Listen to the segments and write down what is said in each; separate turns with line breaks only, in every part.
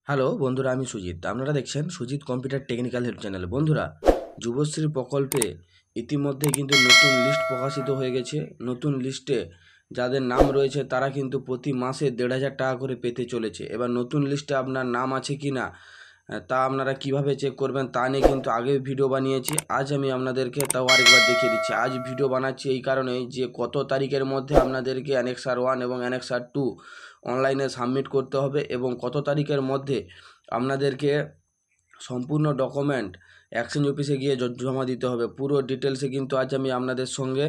Hello বন্ধুরা, আমি সুজিত। আপনারা দেখছেন Sujit computer technical help channel. বন্ধুরা, যুবশ্রী প্রকল্পে ইতিমধ্যে কিন্তু নতুন লিস্ট প্রকাশিত হয়ে গেছে। নতুন লিস্টে যাদের নাম রয়েছে তারা কিন্তু প্রতি মাসে ১,৫০০ টাকা করে পেতে চলেছে। এবার নতুন লিস্টে আপনার নাম আছে কি না তা আপনারা কিভাবে চেক করবেন তা নিয়ে কিন্তু আগে ভিডিও বানিয়েছি। আজ আমি আপনাদেরকে তাও আরেকবার দেখিয়ে দিচ্ছি। আজ ভিডিও বানাচ্ছি এই কারণেই যে কত তারিখের মধ্যে আপনাদেরকে অ্যানেক্সার 1 এবং অ্যানেক্সার 2 অনলাইনে সাবমিট করতে হবে এবং কত তারিখের মধ্যে আপনাদেরকে সম্পূর্ণ ডকুমেন্ট এক্সচেঞ্জ অফিসে গিয়ে জমা দিতে হবে। পুরো ডিটেলসে কিন্তু আজ আমি আপনাদের সঙ্গে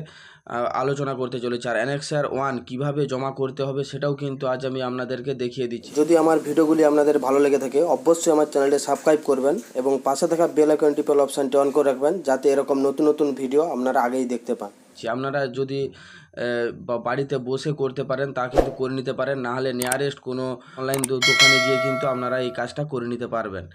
আলোচনা করতে চলেছি। আর অ্যানেক্সার 1 কীভাবে জমা করতে হবে সেটাও কিন্তু আজ আমি আপনাদেরকে দেখিয়ে দিচ্ছি। যদি আমার ভিডিওগুলি আপনাদের ভালো লেগে থাকে অবশ্যই আমার চ্যানেলটি সাবস্ক্রাইব করবেন এবং পাশে থাকা বেল আইকন টিপল অপশানটি অন করে রাখবেন, যাতে এরকম নতুন নতুন ভিডিও আপনারা আগেই দেখতে পান। আপনারা যদি বাড়িতে বসে করতে পারেন তা কিন্তু করে নিতে পারেন, না হলে নিয়ারেস্ট কোনো অনলাইন দোকানে গিয়ে কিন্তু আপনারা এই কাজটা করে নিতে পারবেন।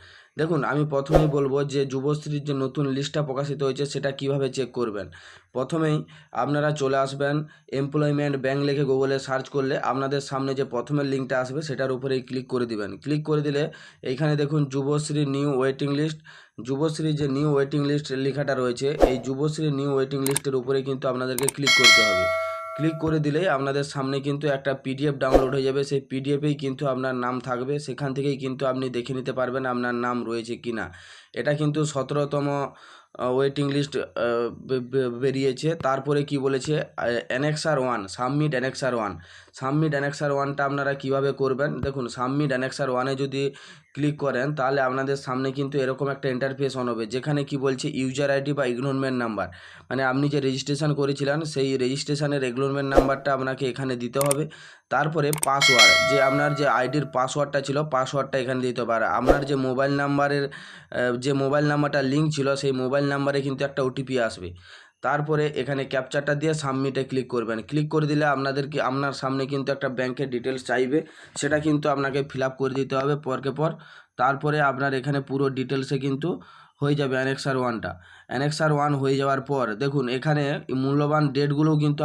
দেখুন, আমি প্রথমেই বলবো যে যুবশ্রীর যে নতুন লিস্টটা প্রকাশিত হয়েছে সেটা কিভাবে চেক করবেন। প্রথমেই আপনারা চলে আসবেন এমপ্লয়মেন্ট ব্যাঙ্ক লিখে গুগলে সার্চ করলে আপনাদের সামনে যে প্রথমের লিঙ্কটা আসবে সেটার উপরেই ক্লিক করে দিবেন। ক্লিক করে দিলে এইখানে দেখুন Yuvashree new waiting list. Yuvashree যে নিউ ওয়েটিং লিস্ট লেখাটা রয়েছে, এই যুবশ্রী নিউ ওয়েটিং লিস্টের উপরে কিন্তু আপনাদেরকে ক্লিক করতে হবে। ক্লিক করে দিলেই আপনাদের সামনে কিন্তু একটা পিডিএফ ডাউনলোড হয়ে যাবে। সেই পিডিএফেই কিন্তু আপনার নাম থাকবে, সেখান থেকেই কিন্তু আপনি দেখে নিতে পারবেন আপনার নাম রয়েছে কি না। এটা কিন্তু 17তম ওয়েটিং লিস্ট বেরিয়েছে। তারপরে কি বলেছে, annexure 1 submit annexure 1। Submit annexure 1টা আপনারা কিভাবে করবেন দেখুন। সাবমিট অ্যানেক্সার 1-এ যদি ক্লিক করেন তাহলে আপনাদের সামনে কিন্তু এরকম একটা ইন্টারফেস অন হবে, যেখানে কি বলছে ইউজার আইডি বা এনরোলমেন্ট নাম্বার, মানে আপনি যে রেজিস্ট্রেশন করেছিলেন সেই রেজিস্ট্রেশনের এনরোলমেন্ট নাম্বারটা আপনাকে এখানে দিতে হবে। তারপরে পাসওয়ার্ড, যে আপনার যে আইডির পাসওয়ার্ডটা ছিল পাসওয়ার্ডটা এখানে দিতে হবে। আর আপনার যে মোবাইল নাম্বারের যে মোবাইল নাম্বারটা লিঙ্ক ছিল সেই মোবাইল নাম্বারে কিন্তু একটা ওটিপি আসবে। তারপরে এখানে ক্যাপচারটা দিয়ে সাবমিটে ক্লিক করবেন। ক্লিক করে দিলে আপনার সামনে কিন্তু একটা ব্যাংকের ডিটেলস চাইবে, সেটা কিন্তু আপনাকে ফিল আপ করে দিতে হবে পরকে পর। তারপরে আপনার এখানে পুরো ডিটেলসে কিন্তু হয়ে যাবে অ্যানেক্সার 1টা। অ্যানেক্সার 1 হয়ে যাওয়ার পর দেখুন এখানে মূল্যবান ডেটগুলোও কিন্তু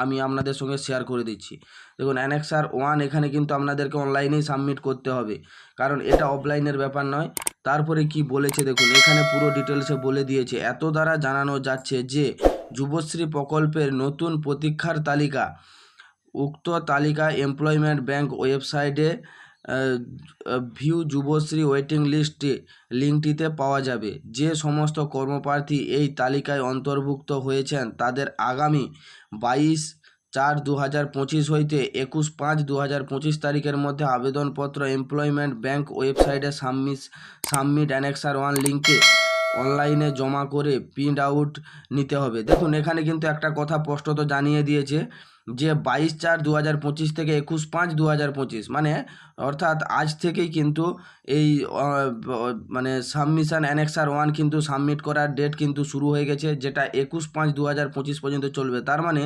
আমি আপনাদের সঙ্গে শেয়ার করে দিচ্ছি। দেখুন অ্যানেক্সার 1 এখানে কিন্তু আপনাদেরকে অনলাইনেই সাবমিট করতে হবে, কারণ এটা অফলাইনের ব্যাপার নয়। তারপরে কি বলেছে দেখুন, এখানে পুরো ডিটেলসে বলে দিয়েছে, এত দ্বারা জানানো যাচ্ছে যে যুবশ্রী প্রকল্পের নতুন প্রতীক্ষার তালিকা, উক্ত তালিকা এমপ্লয়মেন্ট ব্যাংক ওয়েবসাইটে ভিউ যুবশ্রী ওয়েটিং লিস্টে লিঙ্কটিতে পাওয়া যাবে। যে সমস্ত কর্মপ্রার্থী এই তালিকায় অন্তর্ভুক্ত হয়েছেন তাদের আগামী 22/4/2025 হইতে 21/5/2025 তারিখের মধ্যে আবেদনপত্র এমপ্লয়মেন্ট ব্যাংক ওয়েবসাইটে সাবমিট অ্যানেক্সার 1 লিঙ্কে অনলাইনে জমা করে প্রিন্ট আউট নিতে হবে। দেখুন এখানে কিন্তু একটা কথা স্পষ্টত জানিয়ে দিয়েছে যে 22/4/2025 থেকে 21/5/2025, মানে অর্থাৎ আজ থেকেই কিন্তু এই মানে সাবমিশন অ্যানেক্সার 1 কিন্তু সাবমিট করার ডেট কিন্তু শুরু হয়ে গেছে, যেটা 21/5/2025 পর্যন্ত চলবে। তার মানে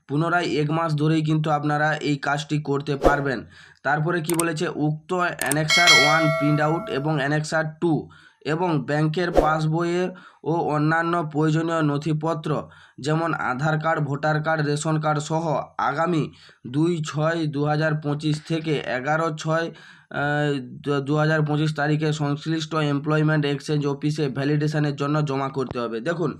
পুনরায় 1 মাস ধরেই কিন্তু আপনারা এই কাজটি করতে পারবেন। তারপরে কি বলেছে, উক্ত অ্যানেক্সার 1 প্রিন্ট আউট এবং অ্যানেক্সার 2 এবং ব্যাংকের পাসবইয়ের ও অন্যান্য প্রয়োজনীয় নথিপত্র যেমন Aadhaar card, voter card, ration card সহ আগামী 2/6/2025 থেকে 11/6/2025 তারিখে সংশ্লিষ্ট এমপ্লয়মেন্ট এক্সচেঞ্জ অফিসে ভ্যালিডেশনের জন্য জমা করতে হবে। দেখুন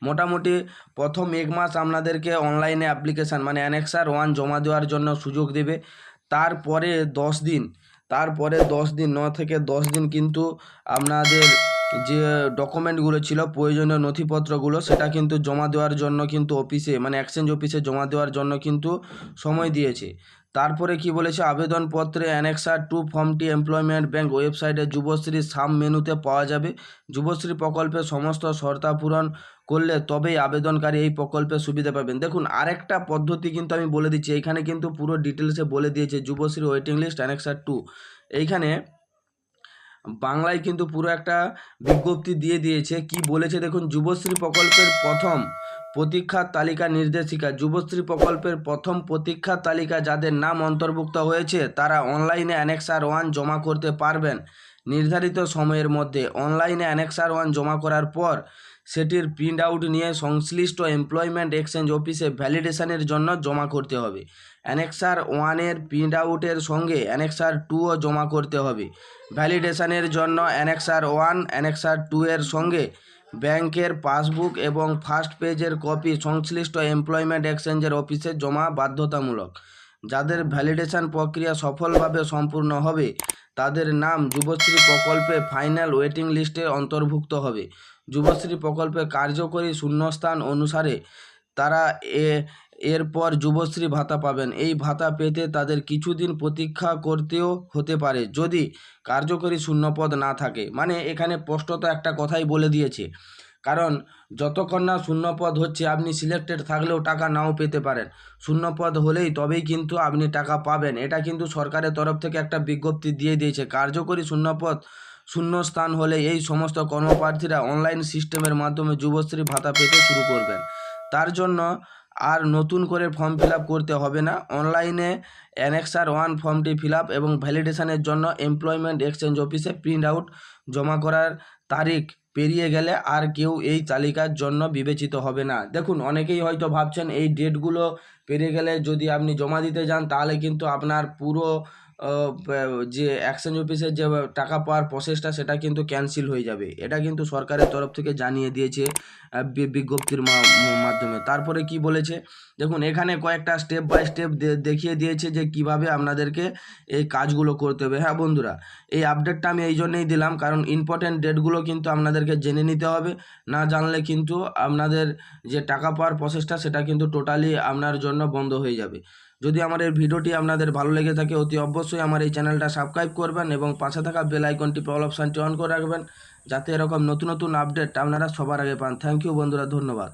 মোটামুটি প্রথম 1 মাস আপনাদেরকে অনলাইনে অ্যাপ্লিকেশান মানে অ্যানেক্সার 1 জমা দেওয়ার জন্য সুযোগ দেবে। তারপরে 10 দিন 9 থেকে 10 দিন কিন্তু আপনাদের যে ডকুমেন্টগুলো ছিল, প্রয়োজনীয় নথিপত্রগুলো, সেটা কিন্তু জমা দেওয়ার জন্য কিন্তু অফিসে মানে এক্সচেঞ্জ অফিসে জমা দেওয়ার জন্য কিন্তু সময় দিয়েছে। তারপরে কি বলেছে, আবেদনপত্রে অ্যানেক্সার 2 ফর্মটি এমপ্লয়মেন্ট ব্যাংক ওয়েবসাইটে যুবশ্রী সাব মেনুতে পাওয়া যাবে। যুবশ্রী প্রকল্পের সমস্ত শর্তাপূরণ করলে তবেই আবেদনকারী এই প্রকল্পের সুবিধা পাবেন। দেখুন আরেকটা পদ্ধতি কিন্তু আমি বলে দিচ্ছি, এইখানে কিন্তু পুরো ডিটেলসে বলে দিয়েছে যুবশ্রী ওয়েটিং লিস্ট অ্যানেক্সার 2। এইখানে বাংলায় কিন্তু পুরো একটা বিজ্ঞপ্তি দিয়ে দিয়েছে। কি বলেছে দেখুন, যুবশ্রী প্রকল্পের প্রথম প্রতীক্ষার তালিকা নির্দেশিকা। যুবশ্রী প্রকল্পের প্রথম প্রতীক্ষার তালিকা যাদের নাম অন্তর্ভুক্ত হয়েছে তারা অনলাইনে অ্যানেক্সার 1 জমা করতে পারবেন নির্ধারিত সময়ের মধ্যে। অনলাইনে অ্যানেক্সার 1 জমা করার পর সেটির প্রিন্ট আউট নিয়ে সংশ্লিষ্ট এমপ্লয়মেন্ট এক্সচেঞ্জ অফিসে ভ্যালিডেশনের জন্য জমা করতে হবে। অ্যানেক্সার 1-এর প্রিন্ট আউটের সঙ্গে অ্যানেক্সার 2ও জমা করতে হবে। ভ্যালিডেশনের জন্য অ্যানেক্সার 1, অ্যানেক্সার 2-এর সঙ্গে ব্যাংকের পাসবুক এবং ফার্স্ট পেজের কপি সংশ্লিষ্ট এমপ্লয়মেন্ট এক্সচেঞ্জের অফিসে জমা বাধ্যতামূলক। যাদের ভ্যালিডেশন প্রক্রিয়া সফলভাবে সম্পূর্ণ হবে তাদের নাম যুবশ্রী প্রকল্পে ফাইনাল ওয়েটিং লিস্টে অন্তর্ভুক্ত হবে। যুবশ্রী প্রকল্পে কার্যকরী শূন্যস্থান অনুসারে তারা এরপর যুবশ্রী ভাতা পাবেন। এই ভাতা পেতে তাদের কিছুদিন প্রতীক্ষা করতেও হতে পারে যদি কার্যকরী শূন্যপদ না থাকে। মানে এখানে স্পষ্টত একটা কথাই বলে দিয়েছে, কারণ যতক্ষণ না শূন্যপদ হচ্ছে আপনি সিলেক্টেড থাকলেও টাকা নাও পেতে পারেন। শূন্যপদ হলেই তবেই কিন্তু আপনি টাকা পাবেন। এটা কিন্তু সরকারের তরফ থেকে একটা বিজ্ঞপ্তি দিয়ে দিয়েছে। কার্যকরী শূন্যপদ শূন্যস্থান হলে এই সমস্ত কর্মপ্রার্থীরা অনলাইন সিস্টেমের মাধ্যমে যুবশ্রী ভাতা পেতে শুরু করবেন। তার জন্য আর নতুন করে ফর্ম ফিল আপ করতে হবে না। অনলাইনে অ্যানেক্সার 1 ফর্মটি ফিল আপ এবং ভ্যালিডেশনের জন্য এমপ্লয়মেন্ট এক্সচেঞ্জ অফিসে প্রিন্ট আউট জমা করার তারিখ পেরিয়ে গেলে আর কেউ এই তালিকার জন্য বিবেচিত হবে না। দেখুন, অনেকেই হয়তো ভাবছেন এই ডেটগুলো পেরিয়ে গেলে যদি আপনি জমা দিতে যান তাহলে কিন্তু আপনার পুরো যে এক্সচেঞ্জ অফিসের যে টাকা পাওয়ার প্রসেসটা সেটা কিন্তু ক্যান্সেল হয়ে যাবে। এটা কিন্তু সরকারের তরফ থেকে জানিয়ে দিয়েছে বিজ্ঞপ্তির মাধ্যমে। তারপরে কি বলেছে দেখুন, এখানে কয়েকটা স্টেপ বাই স্টেপ দেখিয়ে দিয়েছে যে কিভাবে আপনাদেরকে এই কাজগুলো করতে হবে। হ্যাঁ বন্ধুরা, এই আপডেটটা আমি এই জন্যই দিলাম কারণ ইম্পর্ট্যান্ট ডেটগুলো কিন্তু আপনাদেরকে জেনে নিতে হবে। না জানলে কিন্তু আপনাদের যে টাকা পাওয়ার প্রসেসটা সেটা কিন্তু টোটালি আপনার জন্য বন্ধ হয়ে যাবে। যদি আমার এই ভিডিওটি আপনাদের ভালো লেগে থাকে অতি অবশ্যই আমার এই চ্যানেলটা সাবস্ক্রাইব করবেন এবং পাশে থাকা বেল আইকনটি অল অপশানটি অন করে রাখবেন, যাতে এরকম নতুন নতুন আপডেট আপনারা সবার আগে পান। থ্যাংক ইউ বন্ধুরা, ধন্যবাদ।